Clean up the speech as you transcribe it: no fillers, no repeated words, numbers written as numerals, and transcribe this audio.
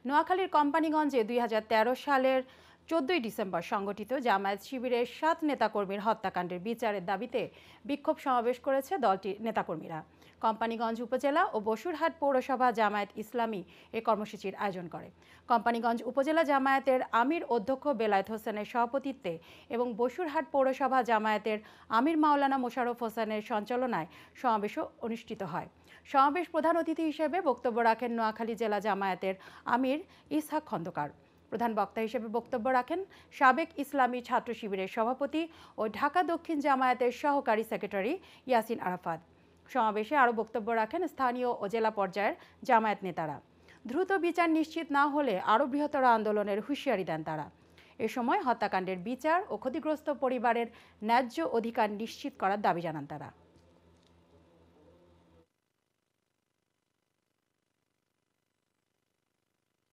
নোয়াখালীর কোম্পানিগঞ্জে ২০১৩ সালের ১৪ই ডিসেম্বর সংগঠিত জামায়াত শিবিরের ৭ নেতাকর্মীর হত্যাকাণ্ডের বিচারের দাবিতে বিক্ষোভ সমাবেশ করেছে দলটির নেতাকর্মীরা। কোম্পানিগঞ্জ উপজেলা ও বসুরহাট পৌরসভা জামায়াত ইসলামী এ কর্মসূচির আয়োজন করে। কোম্পানিগঞ্জ উপজেলা জামায়াতের আমির অধ্যক্ষ বেলায়েত হোসেনের সভাপতিত্বে এবং বসুরহাট পৌরসভা জামায়াতের আমির মাওলানা মোশাররফ হোসেনের সঞ্চালনায় সমাবেশও অনুষ্ঠিত হয়। সমাবেশ প্রধান অতিথি হিসেবে বক্তব্য রাখেন নোয়াখালী জেলা জামায়াতের আমির ইসহাক খন্দকার। প্রধান বক্তা হিসেবে বক্তব্য রাখেন সাবেক ইসলামী ছাত্র শিবিরের সভাপতি ও ঢাকা দক্ষিণ জামায়াতের সহকারী সেক্রেটারি ইয়াসিন আরাফাত। সমাবেশে আরও বক্তব্য রাখেন স্থানীয় ও জেলা পর্যায়ের জামায়াত নেতারা। দ্রুত বিচার নিশ্চিত না হলে আরও বৃহত্তর আন্দোলনের হুঁশিয়ারি দেন তারা। এ সময় হত্যাকাণ্ডের বিচার ও ক্ষতিগ্রস্ত পরিবারের ন্যায্য অধিকার নিশ্চিত করার দাবি জানান তারা।